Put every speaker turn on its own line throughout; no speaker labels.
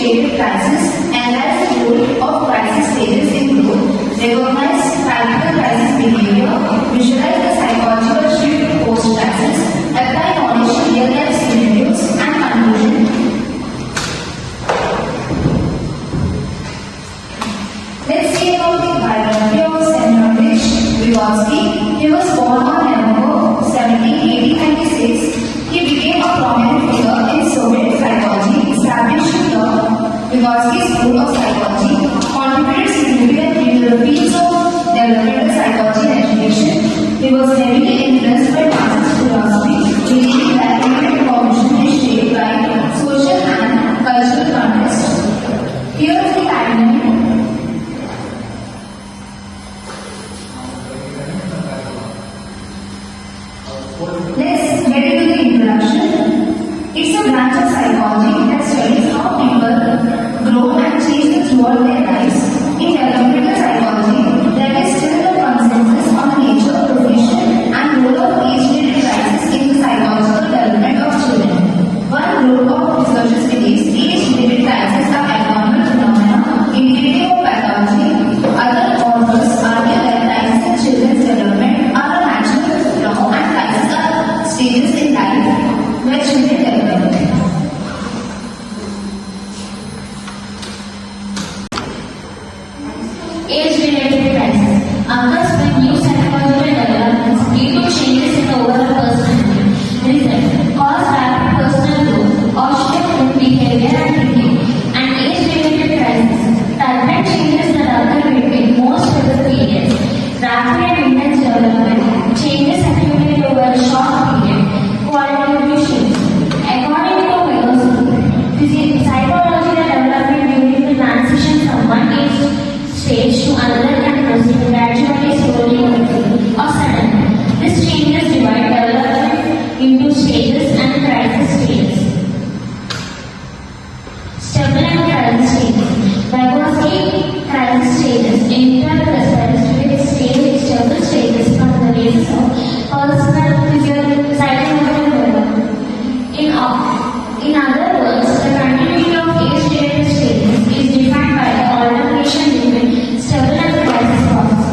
age-related crisis analyze the role of crisis stages in growth, recognize practical crisis behavior, visualize the psychological shift post-crisis, apply knowledge to real-life scenarios, and conclusion. Let's see about the biography of Semyonovich Vygotsky. He was born on November 17, 1896. He became a prominent figure in Soviet psychology, establishing the Vygotsky School of Psychology, contributed significantly to the fields of developmental psychology and education. He was heavily influenced by Marxist philosophy, believing that human cognition is shaped by social and cultural context. Here is the timeline. Let's get into the introduction. It's a branch of psychology that studies how people grow and change throughout their lives. In developmental psychology, there is still no consensus on the nature, profession, and role of age-related crisis in the psychological development of children. One group of researchers believes age-related crises are abnormal phenomena indicative of pathology. Other authors argue that crises in children's development are a natural law and crises are stages in life where children develop.
Age-related crisis occurs when new psychological developments lead to changes in the overall personality. Result cause rapid personal growth or shift in behavior and thinking. And age-related crisis target changes that occur between most of the periods. Rapid and intense development changes accumulate over a short period. Qualitative shifts. According to Vygotsky, psychological development during the transition from one age stage to another can proceed gradually, slowly, or suddenly. This changes divide development into stages and crisis stages. Stable and crisis stages. Vygotsky crisis stages interpret stable stages from the basis of personal, physical, psychological development. In other words, the continuity of age-related stages is defined by the alternation between stable and crisis process.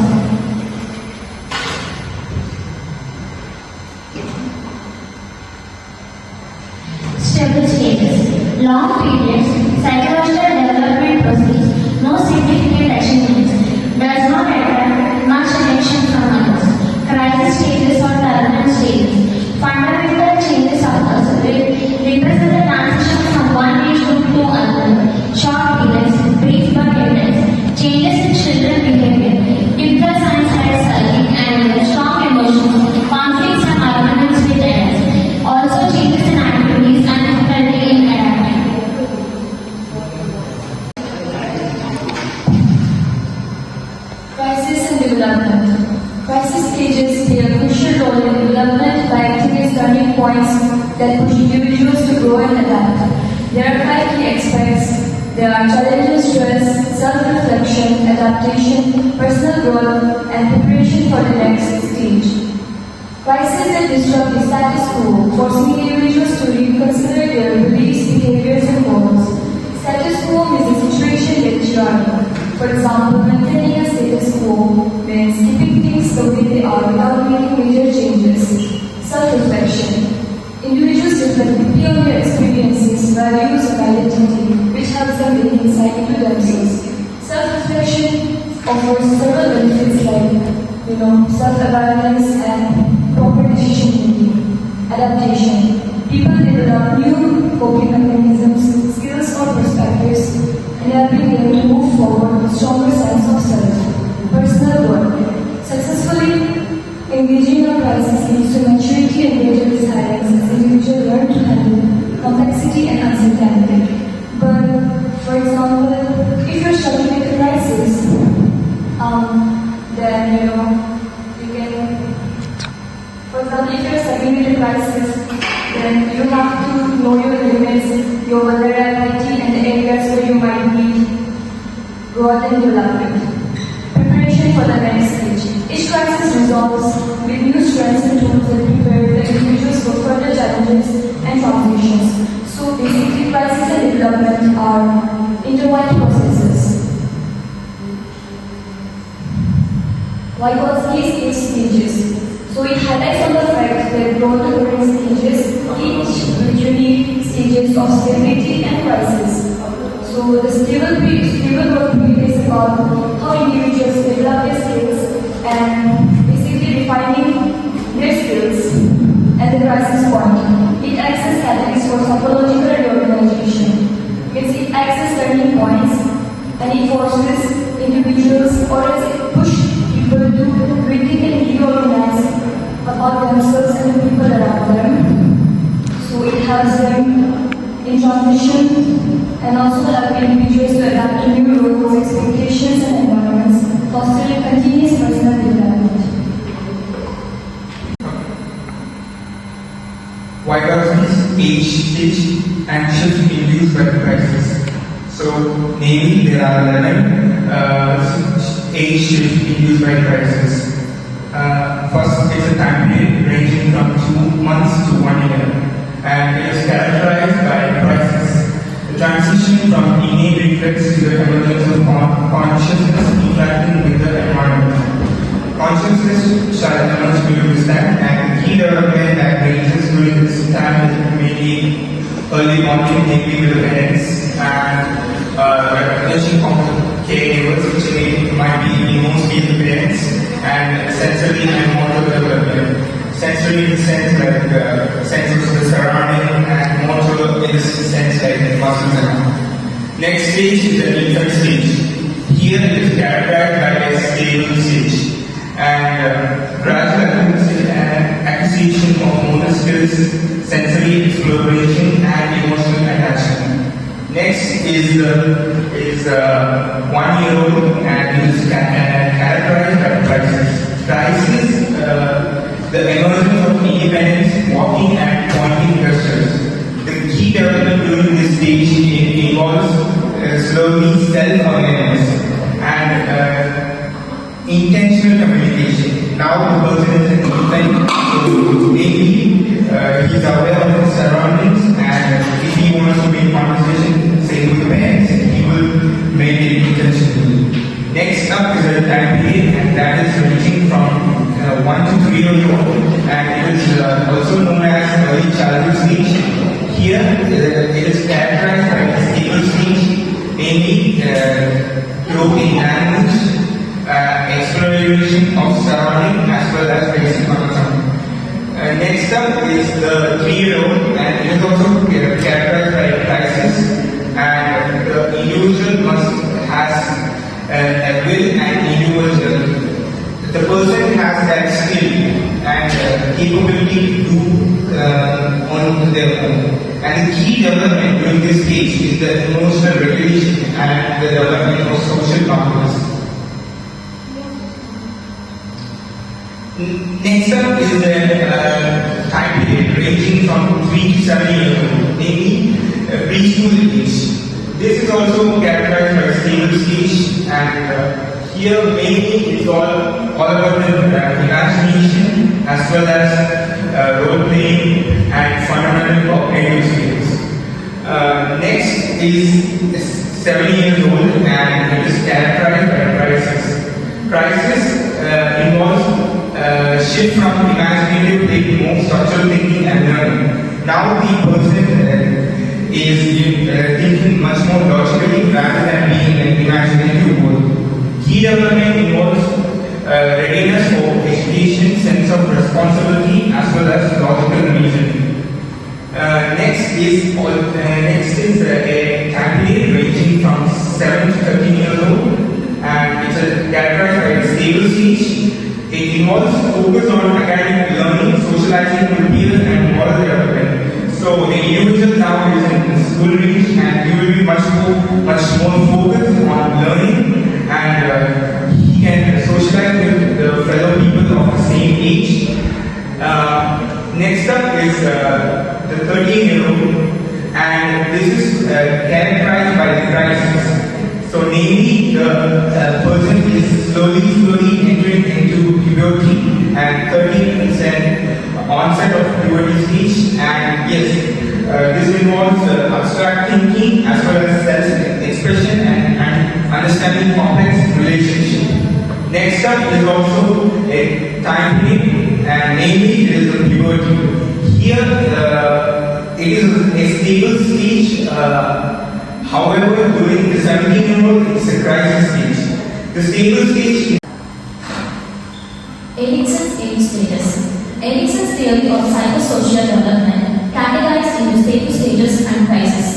Stable stages. Long periods, psychological development proceeds, no significant achievements, does not attract much attention from others. Crisis stages or turbulent stages. Fundamental changes occurs represent the transition from one age group to another. Short periods, brief but intense. Changes in children behavior. Typical signs like sulking, anger, strong emotions, conflicts and arguments with adults. Also changes in activities and difficulty in adapting.
Crisis and development. Crisis stages play a crucial role in development by acting as turning points that push individuals to grow and adapt. There are 5 key aspects. There are challenges, stress, self-reflection, adaptation, personal growth, and preparation for the next stage. Crises that disrupt the status quo, forcing individuals to reconsider their beliefs, behaviors, and goals. Status quo means a situation that is running. For example, maintaining a status quo means keeping things the way they are without making major changes. Self-reflection. Individuals reflect deeply on their experiences, values, and identity, which helps them gain insight into themselves. Self-reflection offers several benefits like, self-awareness and proper decision making. Adaptation. People develop new coping mechanisms, skills, or perspectives, enabling them to move forward with stronger sense of self. Personal growth. Successfully engaging in a crisis leads to maturity and greater resilience as individuals learn to handle complexity and uncertainty. But, for example, if you're struggling with a crisis, then you can, for example, if you're struggling with a crisis, then you have to know your limits, your vulnerability, and the areas where you might need growth and development. Preparation for the next stage. Each crisis resolves with new strengths and tools that prepare the individuals for further challenges and transitions. So basically, crisis and development are Vygotsky's 8 stages. So it highlights on the fact that growth occurring stages, each with unique stages of stability and crisis. So the stable growth period is about how individuals develop their skills and basically refining their skills at the crisis point. It acts as catalyst for psychological reorganization. It acts as turning points and it forces individuals or else it pushes people to rethink and reorganize about themselves and the people around them. So it helps them in transition and also help individuals to adapt to new roles, expectations and environments, fostering continuous personal development.
Vygotsky's age stage and shift induced by the crisis. So, namely, there are 11 age shift induced by crisis. First, it's a time period ranging from 2 months to 1 year, and it is characterized by crisis. The transition from innate reflex to the emergence of consciousness interacting with the environment. Consciousness shall emerge during this time, and the key development that ranges during this time is mainly early bonding, namely with the parents, and recognition of caregivers, which might be mostly the parents, and sensory and motor development. Sensory in the sense like sense of the surrounding, and motor in the sense like the muscles and next stage is the infant stage. Here it is characterized by a stable stage and gradual acquisition of motor skills, sensory exploration and emotional attachment. Next is 1 year old and it is characterized by crisis. Crisis, the emergence of independence, walking and pointing gestures. The key development during this stage involves slowly self-awareness and intentional communication. Now the person is an infant, so maybe he's aware of his surroundings, and if he wants to make conversation, say with parents, he will make it intentionally. Next up is a time period, and that is ranging from 1 to 3 years old, and it is also known as early childhood stage. Here, it is characterized by a stable stage, mainly growth in language, exploration of surrounding as well as basic concept. Next up is the 3-year-old, and it is also characterized by a crisis, and the individual has a will and individual. The person has that skill and capability to do on their own. And the key development during this stage is the emotional regulation and the development of social competence. Next up is the time period ranging from 3 to 7 years old, namely preschool age. This is also characterized by a stable stage, and here mainly it's all about the imagination as well as role playing and fundamental cognitive skills. Next is 7 years old, and it is characterized by crisis. Crisis involves shift from imaginative to more structural thinking and learning. Now the person is thinking much more logically rather than being an imaginative mode. Key development involves readiness for education, sense of responsibility as well as logical reasoning. Next is a time period ranging from 7 to 13 years old, and it's characterized by a stable stage. It involves focus on academic learning, socializing with peers, and moral development. So the individual now is in school range, and he will be much more focused on learning, and he can socialize with the fellow people of the same age. Next up is the 13-year-old, and this is characterized by the crisis. So namely, the person is slowly entering into puberty, and 13% onset of puberty stage, and yes, this involves abstract thinking as well as self-expression and understanding complex relationships. Next up is also a time frame, and namely it is the puberty. Here it is a stable stage. However, during the 17-year-old, it's a crisis stage. The stable stage.
Erickson's age status. Erickson's theory of psychosocial development categorized into stable stages and crises.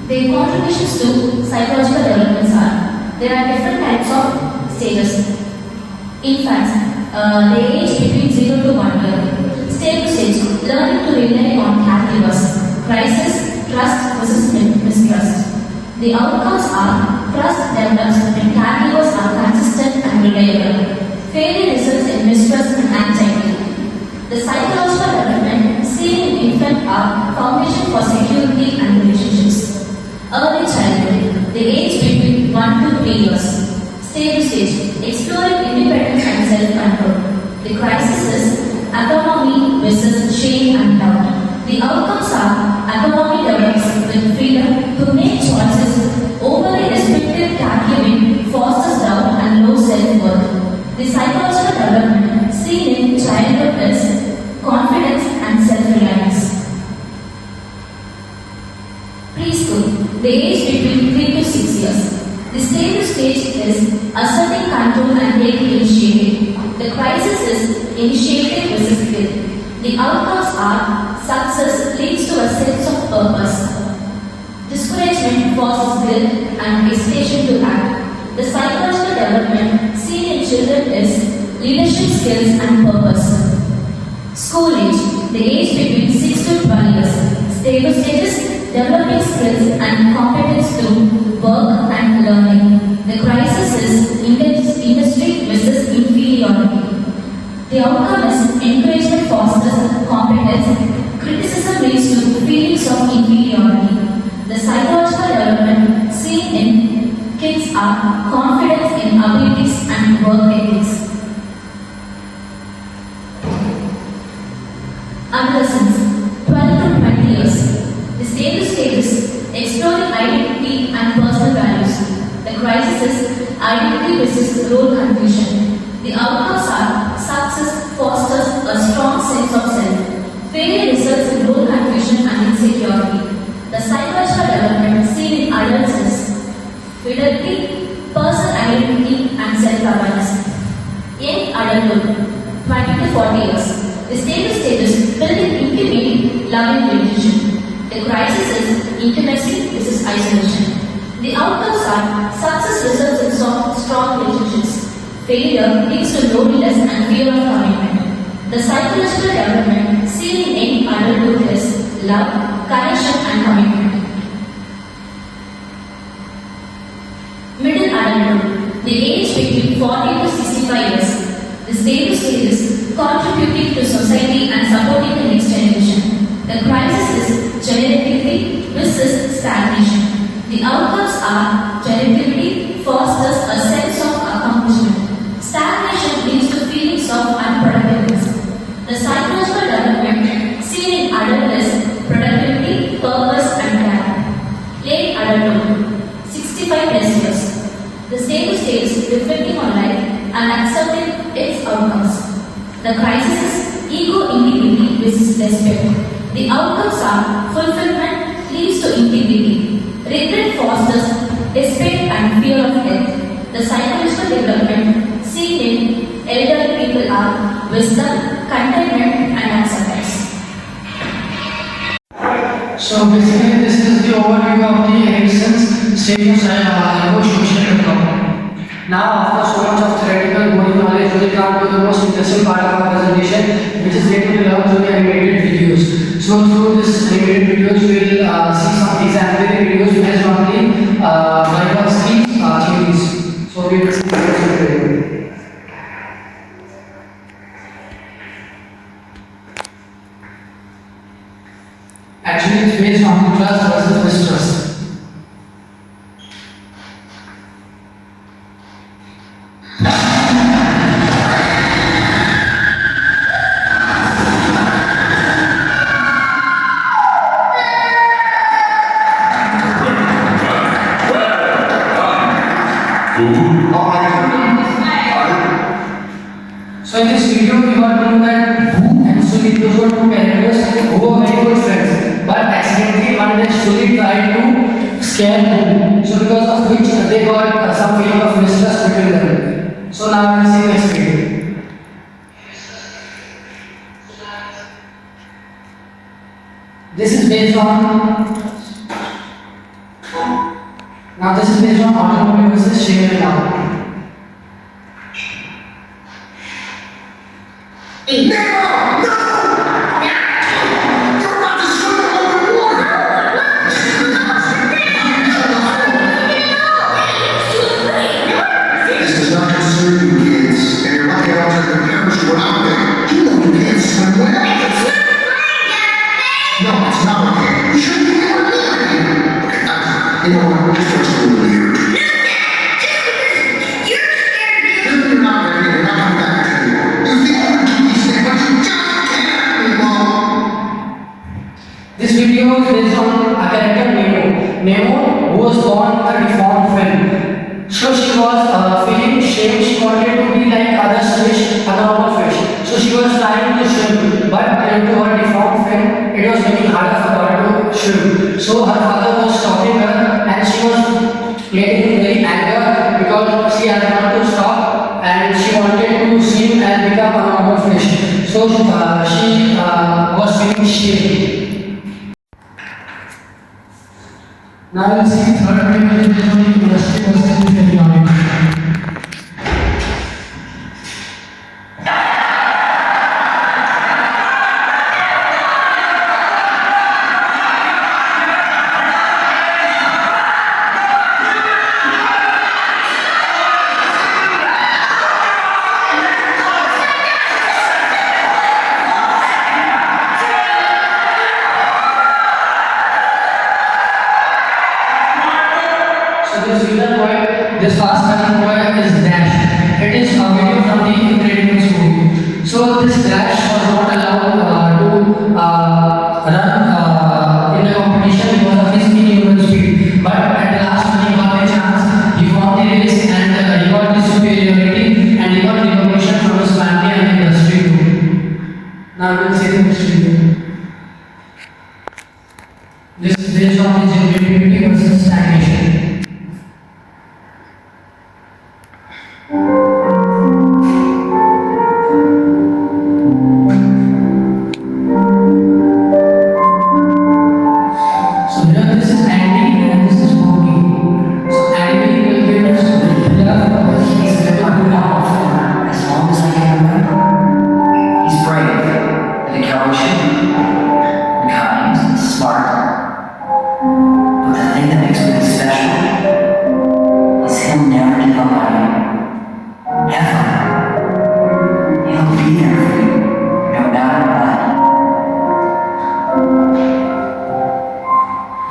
Their contributions to psychological developments are: there are different types of stages. Infants, they age between 0 to 1 year. Stable stage, learning to rely on caregivers. Crisis, trust versus mistrust. The outcomes are: trust develops when caregivers are consistent and reliable. Failure results in mistrust and anxiety. The psychological development seen in infant are foundation for security and relationships. Early childhood, the age between 1 to 3 years. Stable stage, exploring independence and self-control. The crisis is autonomy versus shame and doubt. The outcomes are: autonomy develops with freedom to make choices. Overly restrictive caregiving fosters doubt and low self-worth. The psychological development seen in childhood is confidence and self-reliance. Preschool, the age between 3 to 6 years. The stable stage is asserting control and taking initiative. The crisis is initiative versus guilt. The outcomes are: success leads to a sense of purpose. Discouragement forces guilt and hesitation to act. The psychological development seen in children is leadership skills and purpose. School age, the age between 6 to 12 years. Stable stages, developing skills and competence through work and learning. The crisis is industry versus inferiority. The outcome is: encouragement fosters competence. Criticism leads to feelings of inferiority. The psychological development seen in kids are confidence in abilities and work ethics. Adolescence, 12 to 20 years. The stable stage is exploring identity and personal values. The crisis is identity versus role confusion. The outcomes are: success fosters a strong sense of self. Failure results in role confusion and insecurity. The psychological development seen in adults is fidelity, personal identity, and self-awareness. In adulthood, 20 to 40 years. The stable stage is building intimate, loving relationship. The crisis is intimacy versus isolation. The outcomes are: success results in strong relationships. Failure leads to loneliness and fear of commitment. The psychological development seen in any adulthood is love, connection, and commitment. Middle adulthood, the age between 40 to 65 years. The stable stage is contributing to society and supporting the next generation. The crisis is generativity versus stagnation. The outcomes are: generativity fosters a sense of accomplishment. Stagnation leads to feelings of unproductiveness. The psychological development seen in adult is productivity, purpose, and care. Late adulthood, 65 plus years. The stable stage is reflecting on life and accepting its outcomes. The crisis is ego integrity versus respect. The outcomes are: fulfillment leads to integrity. Regret fosters respect and fear of death. The psychological development seen in elderly people are wisdom, contentment, and acceptance.
So basically, this is the overview of the Erickson's stages and social development. Now, after so much of theoretical body knowledge, we will come to the most interesting part of our presentation, which is getting to learn through the animated videos. So through this animated videos, we will see some example videos based on the Vygotsky theories. So we will see this video. Actually, it's based on trust versus mistrust. in this video we got to know that Boo and Suli, those were two characters who were very good friends. But accidentally one day Suli tried to scare Boo. So because of which they got some feeling of mistrust between them. So now we will see next video. This is based on automobile versus Shane now.
This does not concern you kids, and you're lucky I don't take your parents to what I'm doing. You know you can't swim well. No, it's not okay. You shouldn't be able to do it. Okay, you know what? This looks a little weird. You're not ready. You're not coming back to me. You think you can do these things, but you just can't anymore.
This video is based on a character Nemo. Nemo, who was born with a deformed fin. So she was feeling shame. She wanted to be like other fish, a normal fish. So she was trying to swim, but due to her deformed fin, it was making harder for her to swim. So her father was stopping her, and she was getting very angry because she had not to stop, and she wanted to swim and become a normal fish. So she was feeling shame. Now we'll see the third video is based on the industry versus the economic. This fast running boy is Dash. It is a video from the Incredibles movie. So this Dash was not allowed to run in a competition because of his inhuman speed. But at the last when he got a chance, he won the race and he got the superiority and he got recognition from his family and the industry too. Now we will see the next video. This is based on the generativity versus stagnation.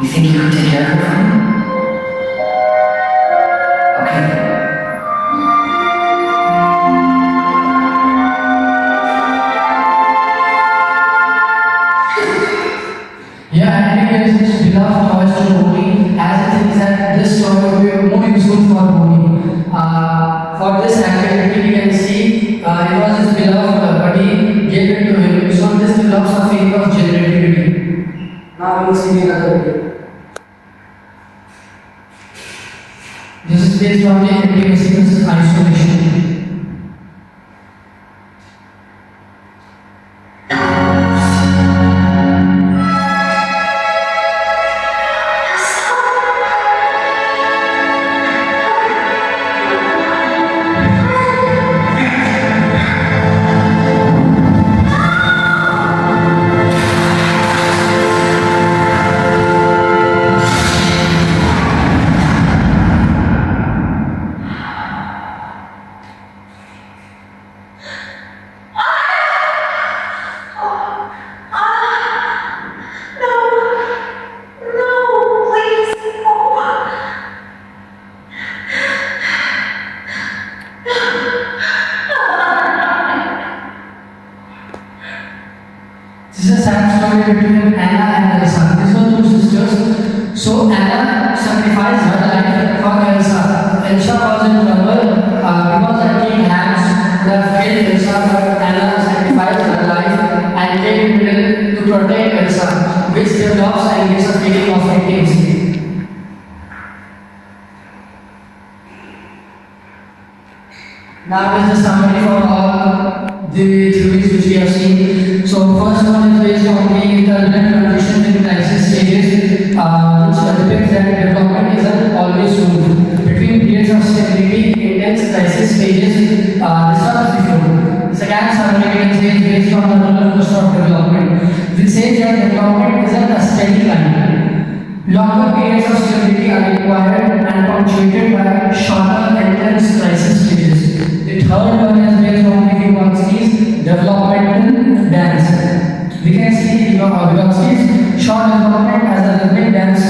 You think you could take care of her for me? Okay.
Yeah, Andy gives his beloved toys to Bonnie as he thinks that this toy will be more useful for Bonnie. For this activity, we can see it was his beloved, but he gave it to him. So this develops a feeling of generativity. Now we will see the other video. This is based on the intimacy versus isolation. This is a sad story between Anna and Elsa. These were two sisters. So Anna sacrificed her life for Elsa. Elsa was in trouble because the king Hans would have killed Elsa, but Now is the summary for all the theories which we have seen. So first one is based on the turbulent conditions in crisis stages, which depicts that development isn't always smooth. Between periods of stability, intense crisis stages, this was before. The second summary we can say is based on the roller coaster of development, which says that development isn't a steady line. Longer periods of stability are required and punctuated by shorter, intense crisis stages. The third one is based on the Vygotsky's developmental dance. We can see Vygotsky's short development as a rhythmic dance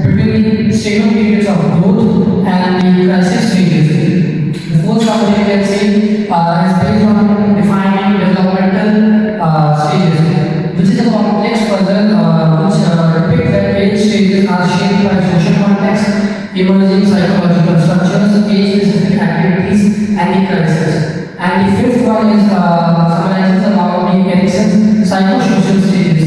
between stable periods of growth and the crisis stages. The fourth summary we can see is based on defining developmental stages, which is a complex puzzle which depicts that age stages are shaped by social context, emerging psychological structures, age-specific activities, and the crisis. And the fifth one is summarizes about the Erickson's psychosocial stages,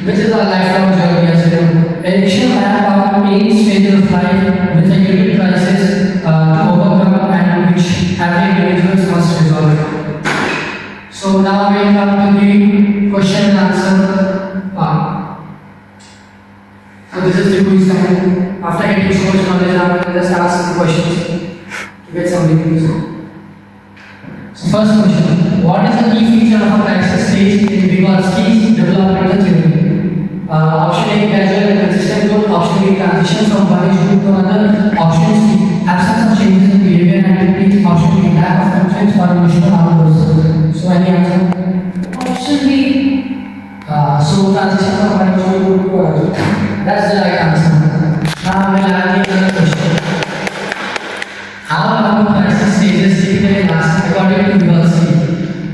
which is a lifelong journey as well. Erickson mapped out 8 stages of life with a unique crisis to overcome and which every individual must resolve. So now we will come to the question and answer part. So this is the quiz time. After getting so much knowledge, I will just ask the questions to get some details. So first question: what is the key feature of a crisis stage in Vygotsky's developmental theory? Option A: gradual and consistent growth. Option B: transition from one age group to another. Option C: absence of changes in behavior and activity. Option D: lack of confidence or emotional outbursts. So any answer?
Option B.
So transition from one age group to another. That's the right answer. Now we'll have the other question. How long crisis stages typically last according to Vygotsky?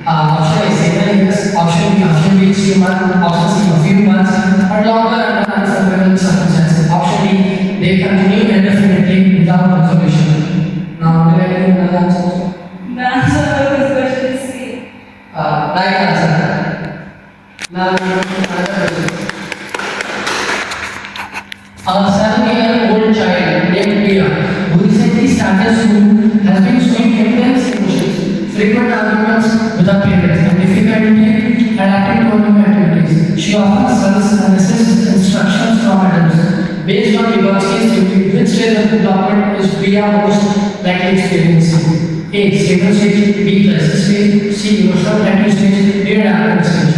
Option A: 7 years. Option B: 3 months. Option C: a few months. Or longer under unfavorable circumstances. Option D: they continue indefinitely without resolution. Now will I give another answer?
The answer for this question is C.
Right answer. Now we have another question. A 7-year-old child named Priya, who recently started school, has been showing intense emotions, frequent arguments with her parents, and difficulty adapting to new activities. She often sulks and resists instructions from adults. Based on Vygotsky's theory, which stage of development is Priya most likely experiencing? A: stable stage. B: crisis stage. C: emotional active stage. D: adaptive stage.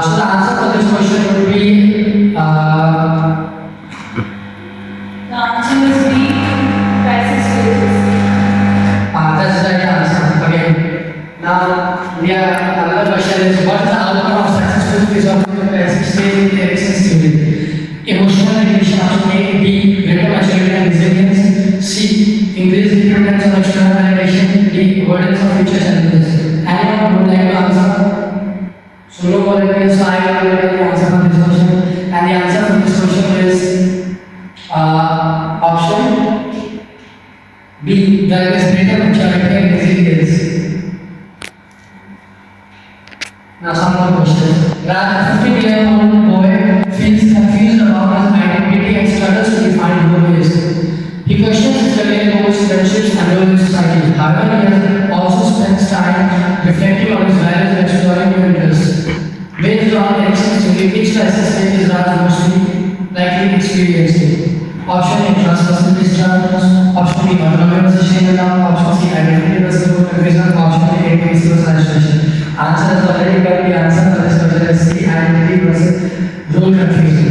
So the answer for this question would be
The answer is B. Crisis stages.
that's the right answer. Again, now another question is: what is the outcome of successful resolving the crisis stage in the Erickson's theory? Emotional regulation. Option A: B: greater maturity and resilience. C: increased dependence on external validation. D: avoidance of future challenges. Anyone would like to answer? So no volunteers, so I will get the answer for this question. And the answer for this question is option B. There is greater maturity and resilience. Now some more questions. A 15-year-old boy feels confused about his identity and struggles to define who he is. He questions his career goals, friendships, and role in society. However, he has also spends time reflecting on his values and exploring new interests. Based on Erickson's theory, which crisis stage is Raj mostly likely experiencing? Option A: transpersonal discharge. Option B: monetisation. Option C: identity versus confusion. Option D: intimacy versus isolation. Answer is already got the answer for this question is C: identity versus role confusion.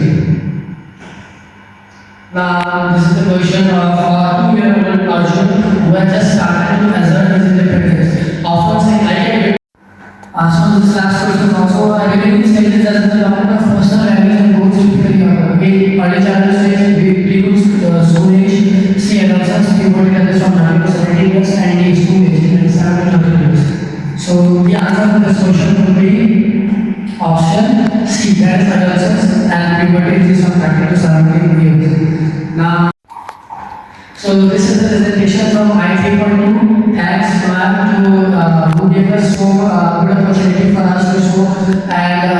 Now this is the question of a 2-year-old Arjun who has just started to assert his independence. Often saying like so this last question also identity stages as the development of personal values and goals typically occur. A: early childhood stage. B: school age. C: adolescence. Puberty that is from 9 to 17 years. And D: school age 27 to 30 years. So the answer for this question would be option C, that is adolescence, and puberty is from 30 to 17 years. Now, so this is the presentation from I3.2. Thanks, ma'am, who gave us so good opportunity for us to show and